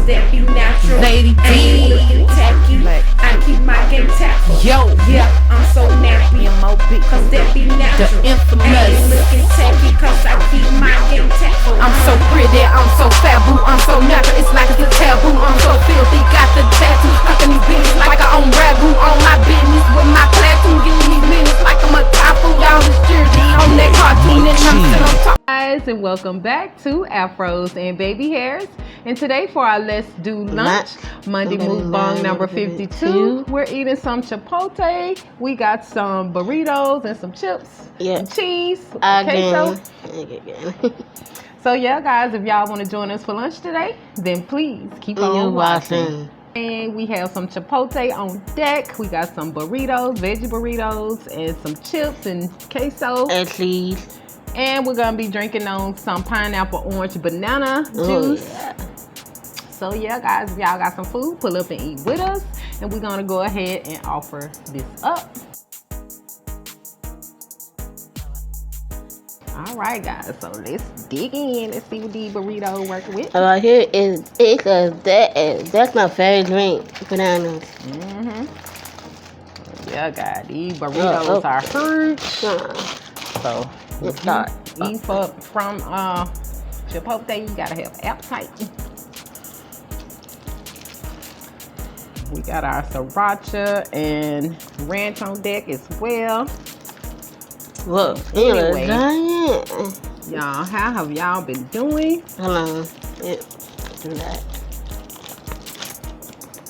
cause that be natural. Lady I ain't D. looking tacky. I keep my game tactful. Yo. Yeah, I'm so nappy. M.O.B. Cause that be natural. The infamous. I ain't looking tacky cause I keep my game tactful. I'm so pretty, I'm so fat, boo. I'm so natural, it's like it's a taboo. I'm so filthy, got the tattoo stuck in these bitches like I own ragu. On my business with my platoon, getting these minutes like I'm a typhoon. Y'all is jersey on that cartoon and I'm still on top. Guys, and welcome back to Airfros and Babyhairs. And today for our Let's Do Lunch Monday Mukbang number 52, we're eating some Chipotle. We got some burritos and some chips and cheese, queso. So yeah, guys, if y'all want to join us for lunch today, then please keep on watching. And we have some Chipotle on deck. We got some burritos, veggie burritos, and some chips and queso. And cheese. And we're going to be drinking on some pineapple, orange, banana juice. Yeah. So yeah, guys, if y'all got some food, pull up and eat with us. And we're going to go ahead and offer this up. All right, guys, so let's dig in. Let's see what these burritos working with. Right here is that's my favorite drink, bananas. Yeah, guys, these burritos are huge. So let's start. Eat from Chipotle, you gotta have appetite. We got our sriracha and ranch on deck as well. Look, anyway, giant. Y'all, how have y'all been doing? Hold on. You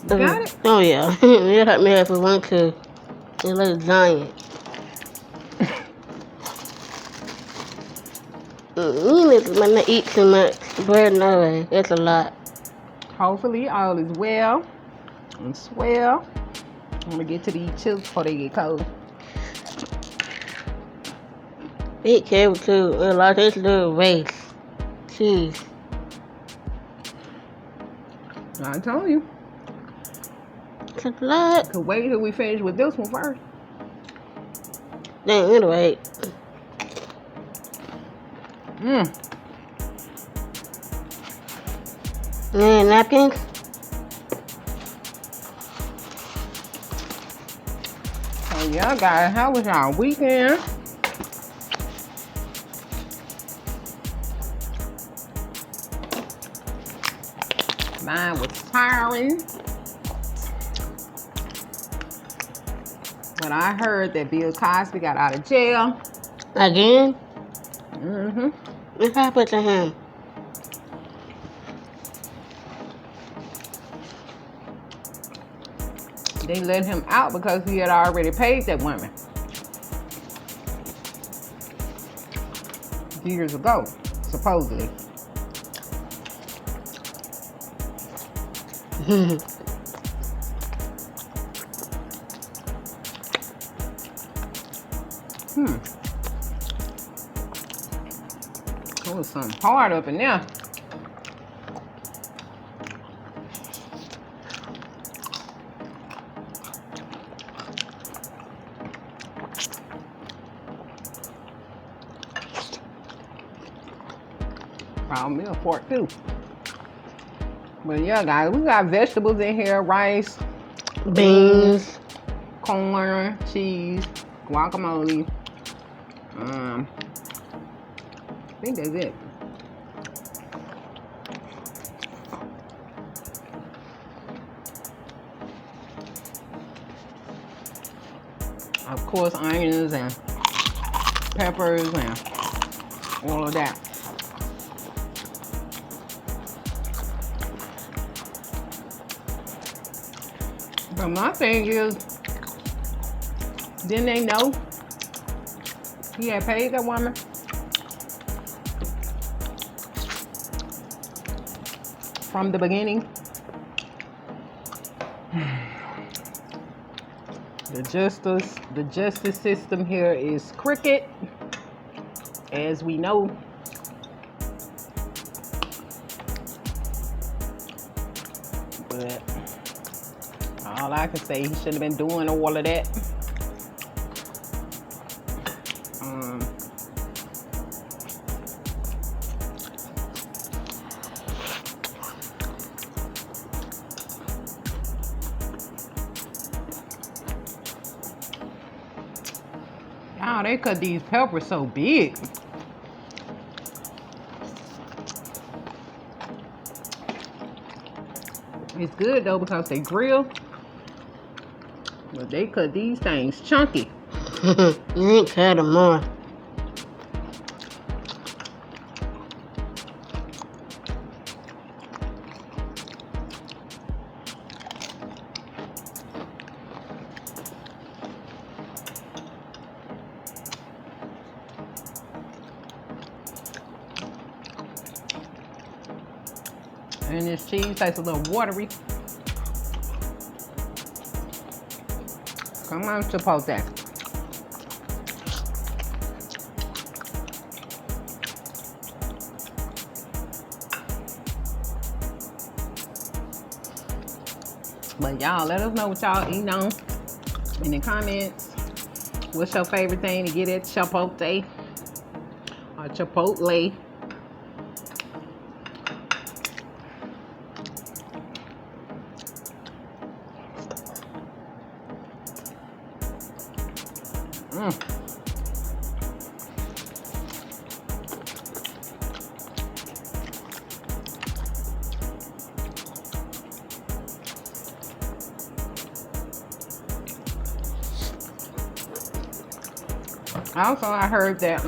got it? Oh yeah. You help me if we want to. It looks giant. You might not eat too much bread no way. It's a lot. Hopefully all is well and swell. I'm gonna get to these chips before they get cold. Eat careful too. A lot of this little race. Cheese. I told you. It's a lot. Could wait till we finish with this one first. Dang, anyway. Napkins? So yeah, guys, how was y'all weekend? Mine was tiring. But I heard that Bill Cosby got out of jail. Again? What happened to him? They let him out because he had already paid that woman years ago, supposedly. There was something hard up in there. Found me a fork too. But yeah, guys, we got vegetables in here: rice, Beans, corn, cheese, guacamole. I think that's it. Of course, onions and peppers and all of that. But my thing is, didn't they know he had paid that woman? From the beginning. The justice system here is crooked, as we know. But all I can say, he should have been doing all of that. Oh, they cut these peppers so big. It's good though because they grill. But they cut these things chunky. You ain't cut them more. And this cheese tastes a little watery. Come on, Chipotle. But y'all, let us know what y'all eating on in the comments. What's your favorite thing to get at Chipotle or Chipotle? Also, I heard that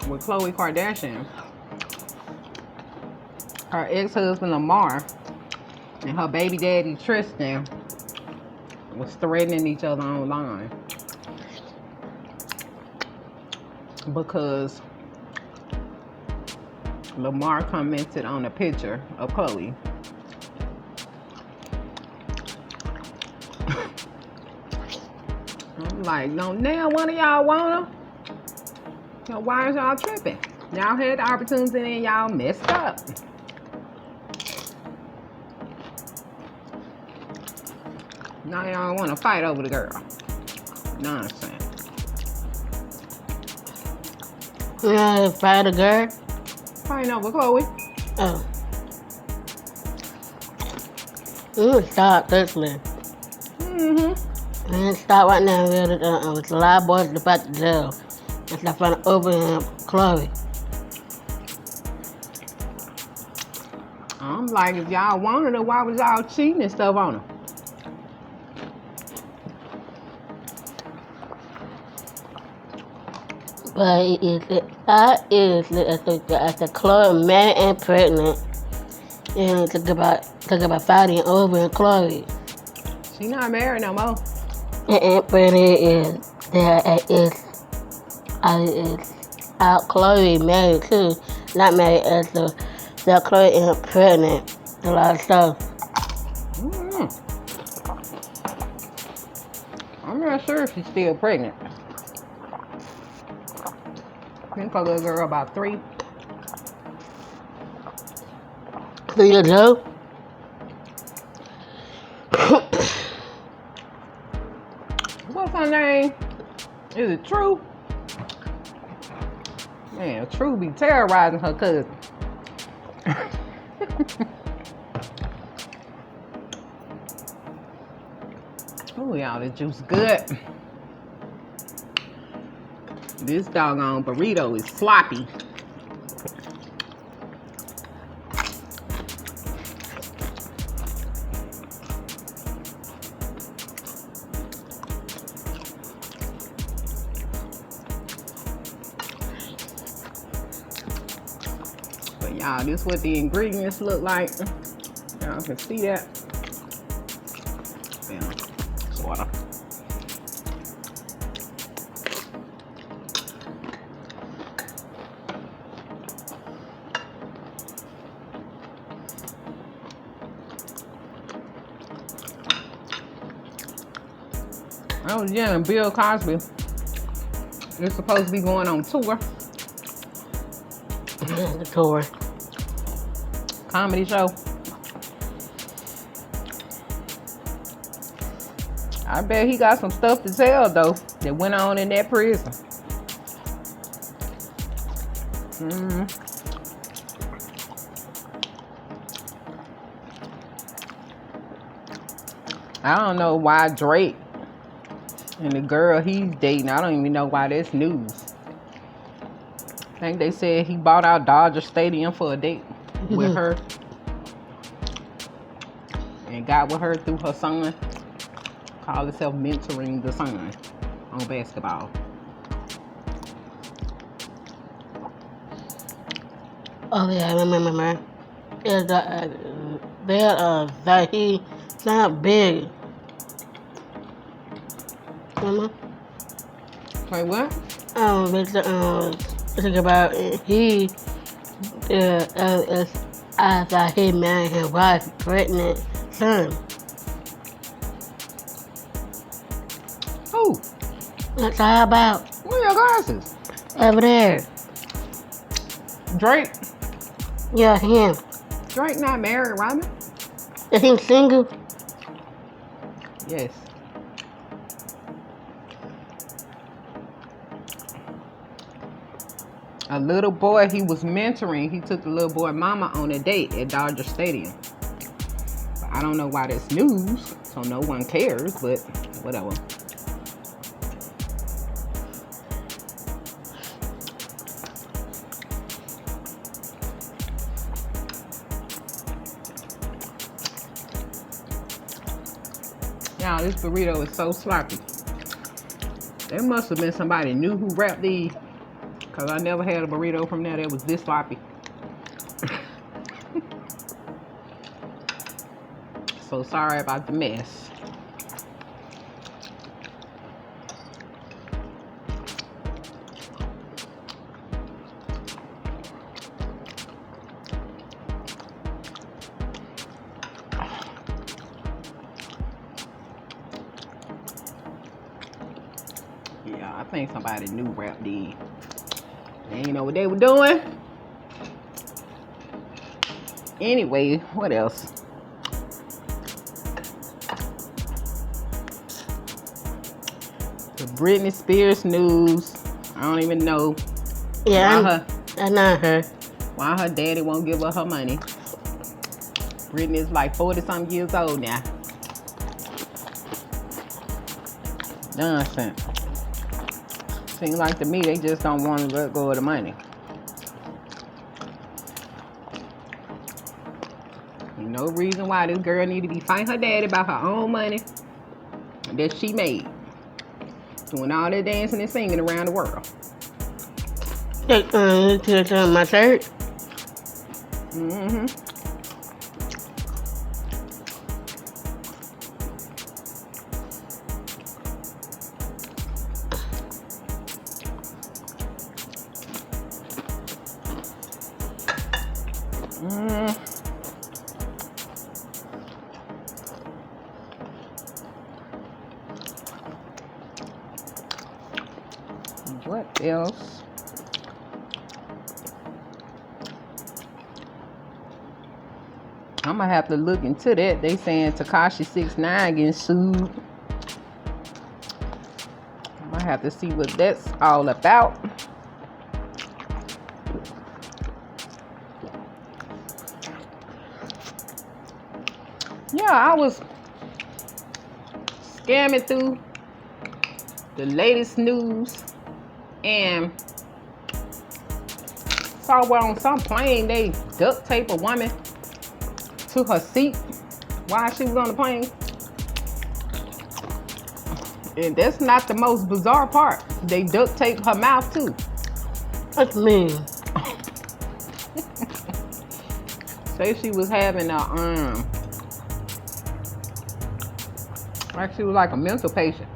with Khloe Kardashian, her ex-husband Lamar and her baby daddy Tristan was threatening each other online because Lamar commented on a picture of Khloe. I'm like, no, now one of y'all want her? So why is y'all tripping? Y'all had the opportunity and y'all messed up. Now y'all want to fight over the girl. Nonsense. Yeah, fight a girl. Fighting over Khloe. Oh. You start quickly. And start right now with a lot of boys about to jail. And start trying to open him, Chloe. I'm like, if y'all wanted her, why was y'all cheating and stuff on her? But after Chloe married and pregnant, and talk about fighting over and Chloe. She not married no more. And pregnant is Chloe married too, not married as so Chloe is pregnant. A lot of stuff. I'm not sure if she's still pregnant. I think her little girl about 3. 3 years old. What's her name? Is it True? Man, True be terrorizing her cousin. Oh, y'all, this juice good. This doggone burrito is floppy. But y'all, this is what the ingredients look like. Y'all can see that. Yeah, sort of. I was yelling Bill Cosby is supposed to be going on tour. The tour. Comedy show. I bet he got some stuff to tell though that went on in that prison. I don't know why Drake And the girl he's dating, I don't even know why that's news. I think they said he bought out Dodger Stadium for a date with her. And got with her through her son. Called herself mentoring the son on basketball. Oh yeah, I remember. Is that he's not big. Remember? Wait, what? Think about it. He after he married his wife, pregnant son. Who? That's all about Where are your glasses? over there. Drake. Yeah, him. Drake not married, Robin? Is he single? Yes. A little boy he was mentoring, he took the little boy mama on a date at Dodger Stadium. I don't know why that's news, so no one cares, but whatever. Y'all, this burrito is so sloppy. There must have been somebody new who wrapped these, because I never had a burrito from there that was this sloppy. So sorry about the mess. Yeah, I think somebody new wrapped these. They ain't know what they were doing. Anyway, what else? The Britney Spears news. I don't even know Yeah, I know her. why her daddy won't give her her money. Britney's like 40-something years old now. Nonsense. Seems like to me they just don't want to let go of the money. No reason why this girl need to be fighting her daddy about her own money that she made. Doing all that dancing and singing around the world. To my shirt. Mm-hmm. What else? I'm gonna have to look into that. They saying Tekashi 6ix9ine getting sued. I'm gonna have to see what that's all about. Yeah, I was scamming through the latest news and saw where on some plane they duct tape a woman to her seat while she was on the plane. And that's not the most bizarre part. They duct taped her mouth too. What's mean? Say she was having a like she was like a mental patient.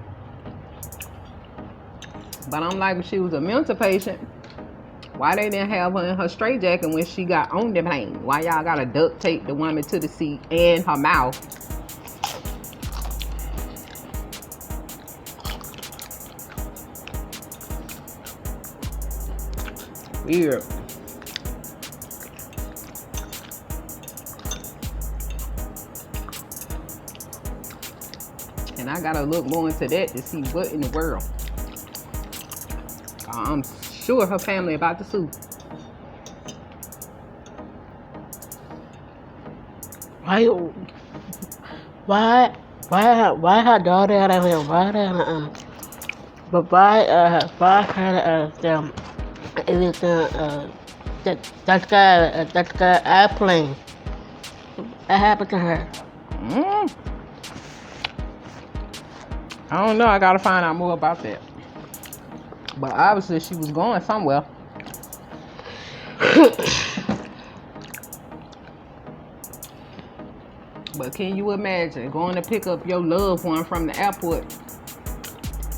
But I'm like, if she was a mental patient, why they didn't have her in her straitjacket when she got on the plane? Why y'all gotta duct tape the woman to the seat and her mouth? Weird. And I gotta look more into that to see what in the world. I'm sure her family about to sue. Why her daughter out of here? Why But why kind of them everything that guy airplane? What happened to her? I don't know. I gotta find out more about that. But obviously, she was going somewhere. But can you imagine going to pick up your loved one from the airport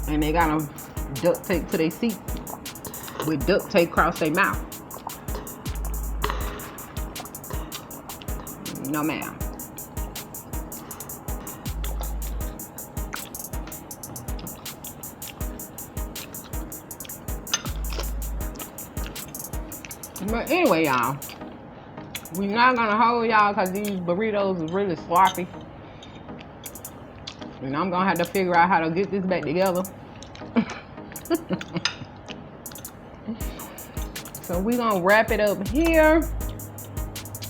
and they got them duct tape to their seat with duct tape across their mouth? No, ma'am. But anyway, y'all, we're not gonna hold y'all because these burritos is really sloppy. And I'm gonna have to figure out how to get this back together. So we're gonna wrap it up here.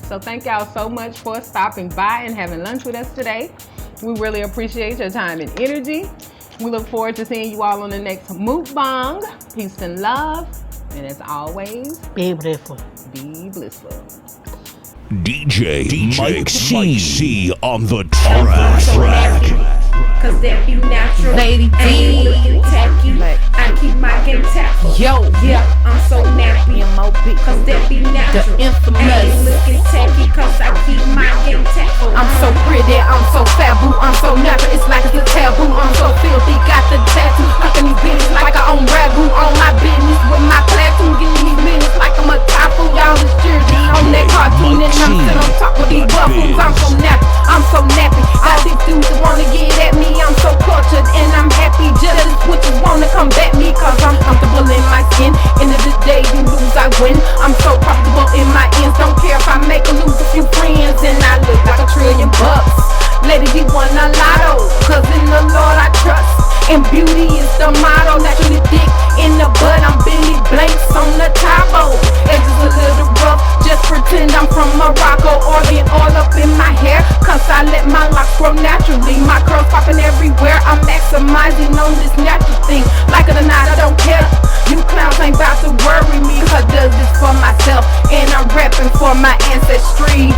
So thank y'all so much for stopping by and having lunch with us today. We really appreciate your time and energy. We look forward to seeing you all on the next mukbang. Peace and love. And as always, Be blissful. be blissful. DJ Mike C on the track. Cause that be natural. Lady I ain't D. looking tacky. I keep my game tactful. Yo, Yeah, I'm so nappy. M.O.B. Cause that be natural. The I ain't infamous. looking tacky. Cause I keep my game tactful. I'm so pretty, I'm so fat, boo, I'm so natural, it's like it's a taboo. I'm so filthy, got the tattoo, fucking these bitches like I own ragu. On my business with my platoon, getting these minutes like I'm a typhoon. Y'all is jersey on that cartoon, and I'm sitting on top of these buffaloes. I'm so nappy, I'm so nappy. All these dudes that wanna get at me, I'm so cultured and I'm happy. Jealous bitches wanna come back me, cause I'm comfortable in my skin. End of the day, you lose, I win. I'm so profitable in my ends, don't care if I make or lose a few friends, and I look like $1 trillion. Lady, you won a lotto, cause in the Lord I trust. And beauty is the motto, naturally thick in the bud. I'm Billy Blanks on the Tabo. Edges a little rough, just pretend I'm from Morocco. Or get all up in my hair, cause I let my locks grow naturally. My curls popping everywhere, I'm maximizing on this natural thing. Like it or not, I don't care. You clowns ain't about to worry me, cause I does this for myself. And I'm repping for my ancestry.